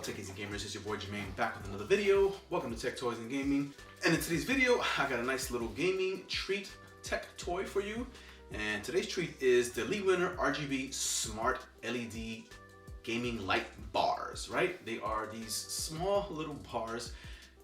up, techies and gamers? It's your boy Jermaine back with another video. Welcome to Tech Toys and Gaming. And in today's video, I got a nice little gaming treat tech toy for you. And today's treat is the Lewinner RGB Smart LED Gaming Light Bars, right? They are these small little bars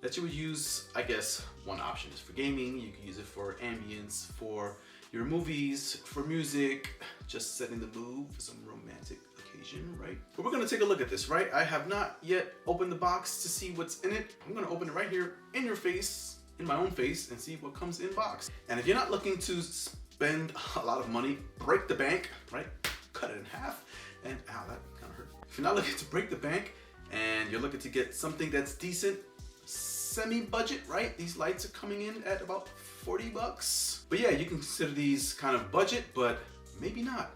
that you would use, I guess, one option is for gaming. You can use it for ambience, for your movies, for music, just setting the mood for some romantic occasion, right? But we're gonna take a look at this, right? I have not yet opened the box to see what's in it. I'm gonna open it right here in your face, in my own face, and see what comes in box. And if you're not looking to spend a lot of money, break the bank, right? Cut it in half, and ow, that kind of hurt. If you're not looking to break the bank, and you're looking to get something that's decent, semi-budget, right? These lights are coming in at about 40 bucks. But yeah, you can consider these kind of budget, but maybe not.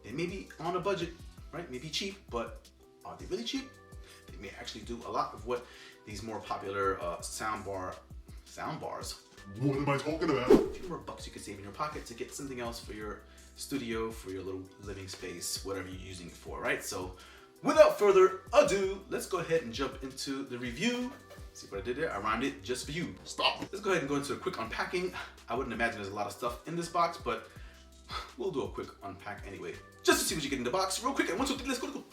They may be on a budget, right? Maybe cheap, but are they really cheap? They may actually do a lot of what these more popular sound bars. What am I talking about? A few more bucks you could save in your pocket to get something else for your studio, for your little living space, whatever you're using it for, right? So without further ado, let's go ahead and jump into the review. See what I did there? I rhymed it just for you. Stop. Let's go ahead and go into a quick unpacking. I wouldn't imagine there's a lot of stuff in this box, but we'll do a quick unpack anyway. Just to see what you get in the box real quick. And 1, 2, 3, let's go.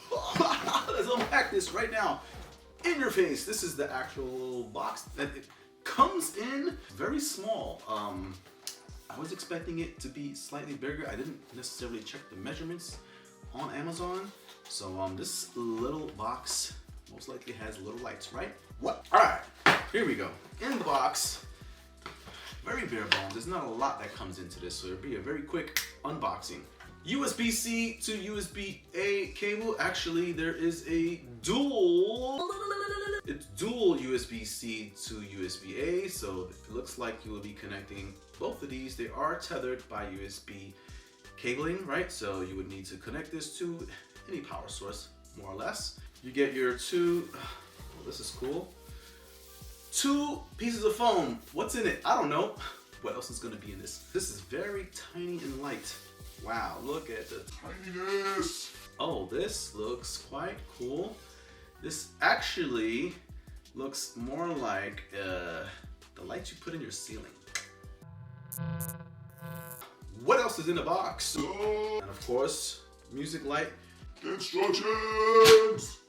Let's unpack this right now. In your face. This is the actual box that it comes in. Very small. I was expecting it to be slightly bigger. I didn't necessarily check the measurements on Amazon. So this little box most likely has little lights, right? What? All right, here we go. In the box, very bare bones. There's not a lot that comes into this, so it'll be a very quick unboxing. USB-C to USB-A cable. Actually, there is a it's dual USB-C to USB-A, so it looks like you will be connecting both of these. They are tethered by USB cabling, right? So you would need to connect this to any power source, more or less. You get your two, well, this is cool. 2 pieces of foam. What's in it? I don't know. What else is gonna be in this? This is very tiny and light. Wow, look at the Tininess. Oh, this looks quite cool. This actually looks more like the lights you put in your ceiling. What else is in the box? And of course, music light. Instructions.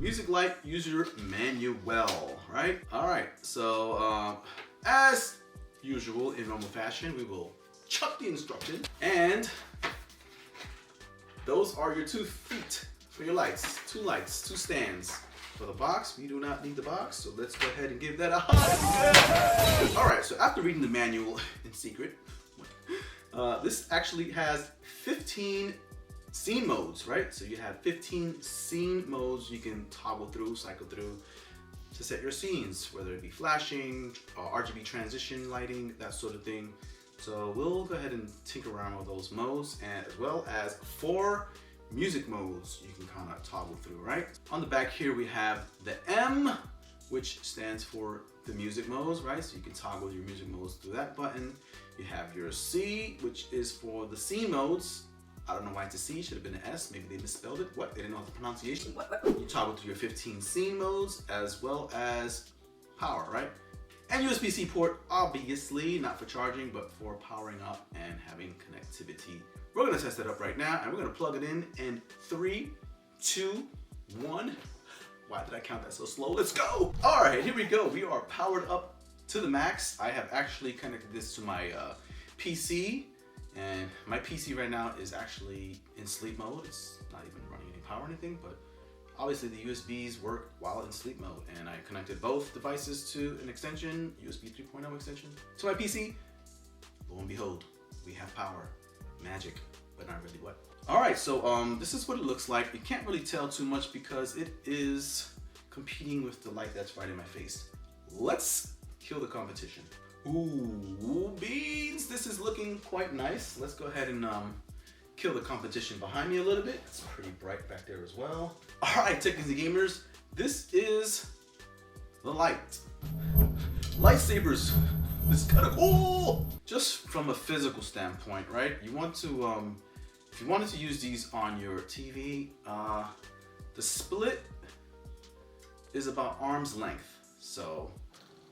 Music light user manual, right? All right, so as usual in normal fashion, we will chuck the instructions, and those are your 2 feet for your lights. 2 lights, 2 stands. For the box, we do not need the box, so let's go ahead and give that a hug. All right, so after reading the manual in secret, this actually has 15 scene modes, right? So you have 15 scene modes you can toggle through, cycle through to set your scenes, whether it be flashing, RGB transition lighting, that sort of thing. So we'll go ahead and tinker around with those modes, and as well as 4 music modes you can kind of toggle through, right? On the back here we have the M, which stands for the music modes, right? So you can toggle your music modes through that button. You have your C, which is for the scene modes. I don't know why it's a C, should have been an S. Maybe they misspelled it. What? They didn't know the pronunciation. You toggle through your 15 scene modes as well as power, right? And USB-C port, obviously, not for charging, but for powering up and having connectivity. We're gonna test that up right now, and we're gonna plug it in 3, 2, 1. Why did I count that so slow? Let's go. All right, here we go. We are powered up to the max. I have actually connected this to my PC. And my PC right now is actually in sleep mode. It's not even running any power or anything, but obviously the USBs work while in sleep mode. And I connected both devices to an extension, USB 3.0 extension, to my PC. Lo and behold, we have power. Magic, but not really what. All right, so this is what it looks like. You can't really tell too much because it is competing with the light that's right in my face. Let's kill the competition. Ooh, beans! This is looking quite nice. Let's go ahead and kill the competition behind me a little bit. It's pretty bright back there as well. All right, techies and gamers, this is the light. Lightsabers. This is kind of cool. Just from a physical standpoint, right? You want to, if you wanted to use these on your TV, the split is about arm's length. So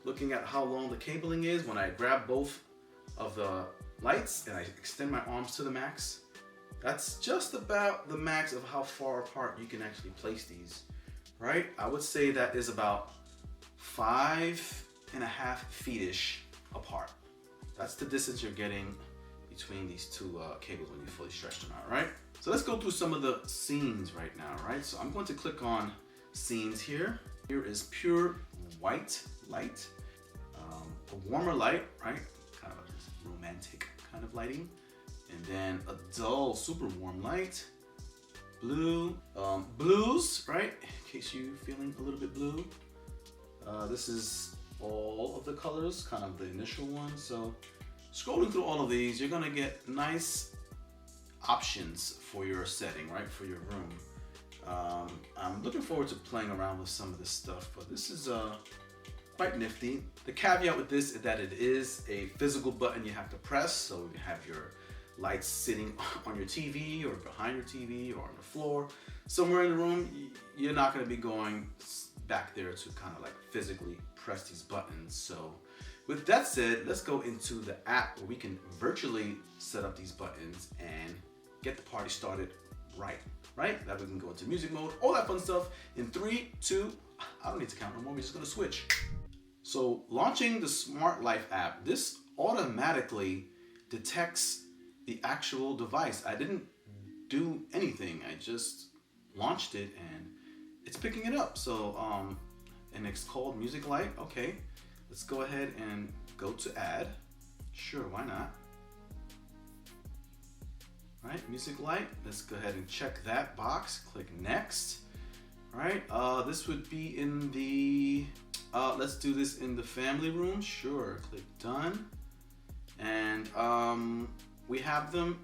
looking at how long the cabling is, when I grab both of the lights and I extend my arms to the max, that's just about the max of how far apart you can actually place these, right? I would say that is about 5.5 feet-ish apart. That's the distance you're getting between these two cables when you fully stretch them out, right? So let's go through some of the scenes right now, right? So I'm going to click on scenes here. Here is pure white light, a warmer light, right? Kind of a romantic kind of lighting. And then a dull, super warm light, blue, blues, right? In case you're feeling a little bit blue. This is all of the colors, kind of the initial one. So scrolling through all of these, you're gonna get nice options for your setting, right? For your room. I'm looking forward to playing around with some of this stuff, but this is quite nifty. The caveat with this is that it is a physical button you have to press, so you have your lights sitting on your TV or behind your TV or on the floor. Somewhere in the room, you're not gonna be going back there to kind of like physically press these buttons. So with that said, let's go into the app where we can virtually set up these buttons and get the party started right? That we can go into music mode, all that fun stuff. In 3, 2, I don't need to count no more, we're just gonna switch. So launching the Smart Life app, this automatically detects the actual device. I didn't do anything, I just launched it and it's picking it up. So, and it's called Music Light. Okay, let's go ahead and go to add. Sure, why not? Right, Music Light. Let's go ahead and check that box. Click next. Right, this would be in the, let's do this in the family room. Sure, click done. And we have them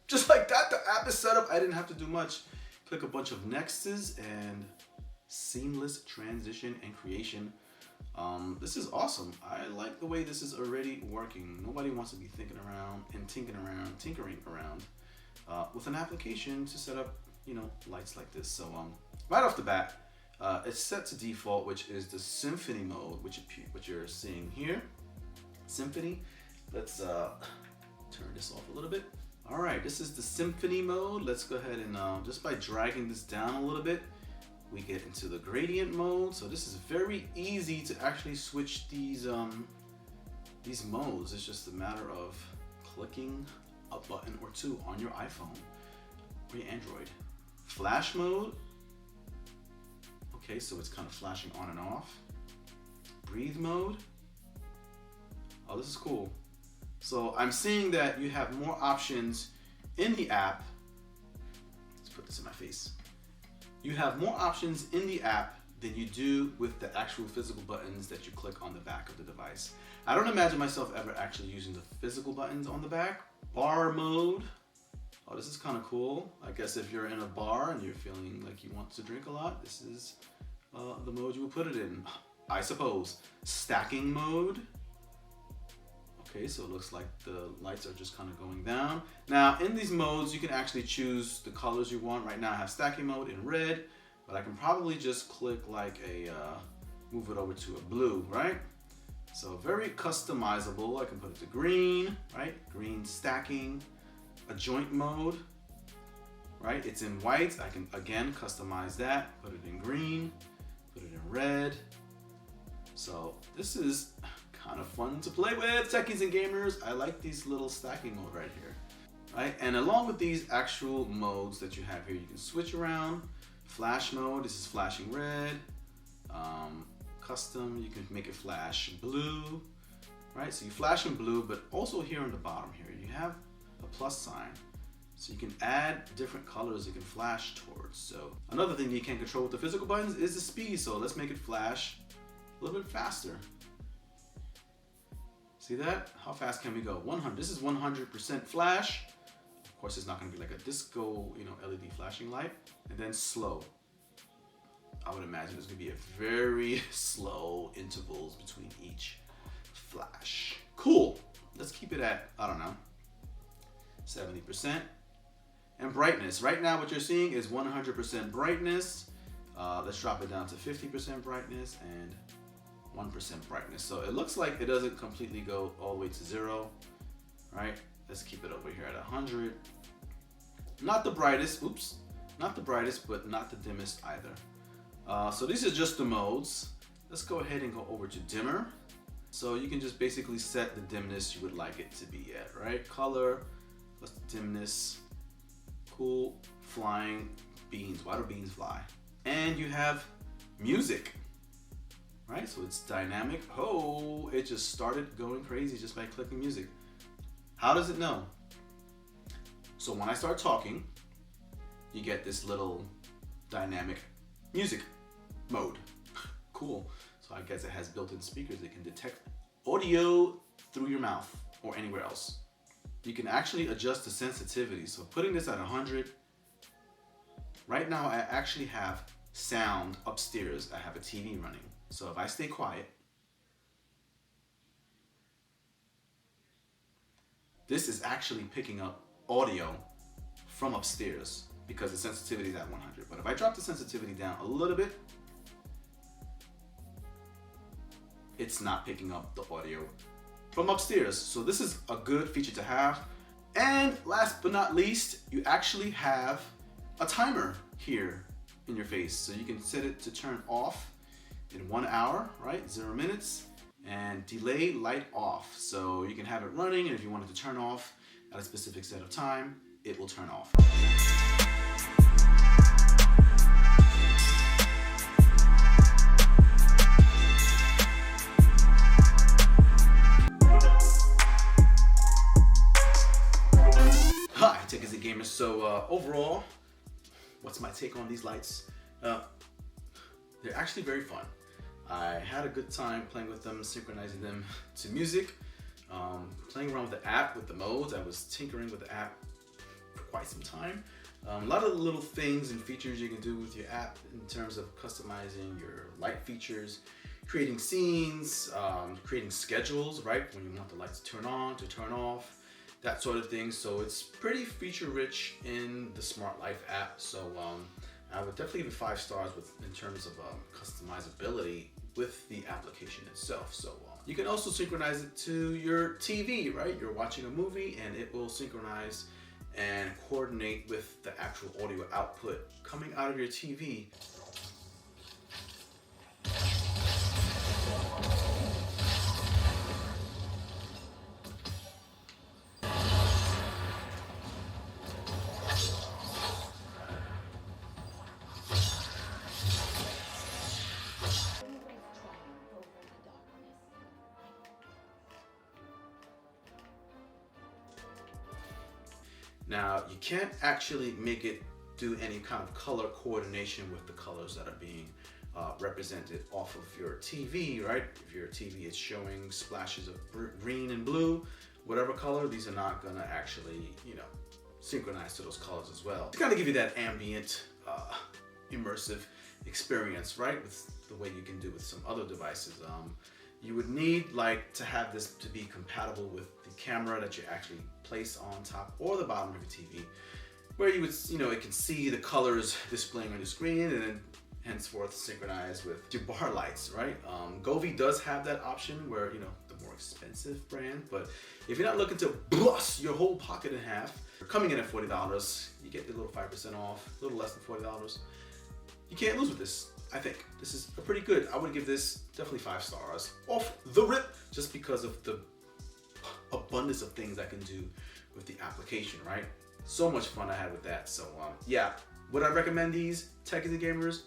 just like that. The app is set up. I didn't have to do much. Click a bunch of nexts and seamless transition and creation. This is awesome. I like the way this is already working. Nobody wants to be thinking around and tinkering around with an application to set up, you know, lights like this. So right off the bat, it's set to default, which is the symphony mode, which you're seeing here. Symphony. Let's turn this off a little bit. All right, this is the symphony mode. Let's go ahead and just by dragging this down a little bit, we get into the gradient mode. So this is very easy to actually switch these modes. It's just a matter of clicking a button or two on your iPhone or your Android. Flash mode. Okay, so it's kind of flashing on and off. Breathe mode. Oh, this is cool. So I'm seeing that you have more options in the app. Let's put this in my face. You have more options in the app than you do with the actual physical buttons that you click on the back of the device. I don't imagine myself ever actually using the physical buttons on the back. Bar mode. Oh, this is kind of cool. I guess if you're in a bar and you're feeling like you want to drink a lot, this is the mode you would put it in, I suppose. Stacking mode. Okay, so it looks like the lights are just kind of going down. Now, in these modes, you can actually choose the colors you want. Right now, I have stacking mode in red, but I can probably just click like a, move it over to a blue, right? So very customizable. I can put it to green, right? Green stacking, a joint mode, right? It's in white. I can, again, customize that, put it in green, put it in red. So this is kind of fun to play with, techies and gamers. I like these little stacking mode right here, right? And along with these actual modes that you have here, you can switch around. Flash mode, this is flashing red. Custom, you can make it flash blue, right? So you flash in blue, but also here on the bottom here, you have a plus sign. So you can add different colors you can flash towards. So another thing you can control with the physical buttons is the speed. So let's make it flash a little bit faster. See that? How fast can we go? 100. This is 100% flash. Of course, it's not going to be like a disco, you know, LED flashing light. And then slow. I would imagine there's going to be a very slow intervals between each flash. Cool. Let's keep it at, I don't know, 70%. And brightness. Right now, what you're seeing is 100% brightness. Let's drop it down to 50% brightness and 1% brightness. So it looks like it doesn't completely go all the way to 0, right? Let's keep it over here at 100. Not the brightest, oops, not the brightest, but not the dimmest either. So these are just the modes. Let's go ahead and go over to dimmer. So you can just basically set the dimness you would like it to be at, right? Color, plus the dimness, cool, flying beans. Why do beans fly? And you have music, right? So it's dynamic. Oh, it just started going crazy just by clicking music. How does it know? So when I start talking, you get this little dynamic music mode. Cool. So I guess it has built-in speakers that can detect audio through your mouth or anywhere else. You can actually adjust the sensitivity. So putting this at 100, right now I actually have sound upstairs. I have a TV running. So if I stay quiet, this is actually picking up audio from upstairs because the sensitivity is at 100. But if I drop the sensitivity down a little bit, it's not picking up the audio from upstairs. So this is a good feature to have. And last but not least, you actually have a timer here in your face. So you can set it to turn off in 1 hour, right? 0 minutes, and delay light off. So you can have it running, and if you want it to turn off at a specific set of time, it will turn off. Hi, Tech is a Gamer. So overall, what's my take on these lights? They're actually very fun. I had a good time playing with them, synchronizing them to music, playing around with the app, with the modes. I was tinkering with the app for quite some time. A lot of little things and features you can do with your app in terms of customizing your light features, creating scenes, creating schedules, right? When you want the lights to turn on, to turn off, that sort of thing. So it's pretty feature rich in the Smart Life app. So I would definitely give it 5 stars in terms of customizability with the application itself. So you can also synchronize it to your TV, right? You're watching a movie and it will synchronize and coordinate with the actual audio output coming out of your TV. Now, you can't actually make it do any kind of color coordination with the colors that are being represented off of your TV, right? If your TV is showing splashes of green and blue, whatever color, these are not gonna actually, synchronize to those colors as well. To kind of give you that ambient, immersive experience, right? With the way you can do with some other devices. You would need to have this to be compatible with the camera that you actually place on top or the bottom of your TV, where you would, it can see the colors displaying on the screen and then henceforth synchronize with your bar lights, right? Govee does have that option where, the more expensive brand, but if you're not looking to bust your whole pocket in half, coming in at $40, you get the little 5% off, a little less than $40. You can't lose with this. I think this is pretty good. I would give this definitely 5 stars off the rip, just because of the abundance of things I can do with the application, right? So much fun I had with that. So yeah, would I recommend these Tech is a Gamers?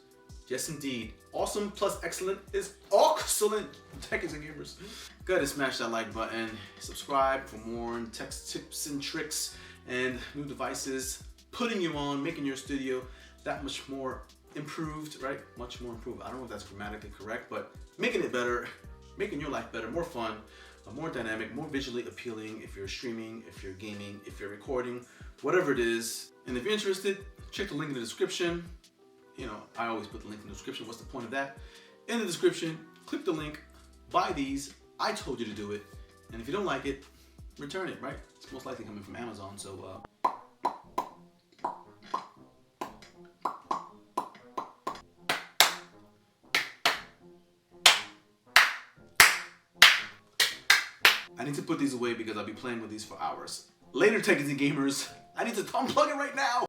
Yes, indeed. Awesome plus excellent is excellent. Tech is a Gamers. Go ahead and smash that like button. Subscribe for more tech tips and tricks and new devices, putting you on, making your studio that much more improved, right? Much more improved. I don't know if that's grammatically correct, but making it better, making your life better, more fun, more dynamic, more visually appealing if you're streaming, if you're gaming, if you're recording, whatever it is. And if you're interested, check the link in the description. I always put the link in the description. What's the point of that? In the description, click the link, buy these. I told you to do it. And if you don't like it, return it, right? It's most likely coming from Amazon, so I need to put these away because I'll be playing with these for hours. Later, Techies and Gamers, I need to unplug it right now.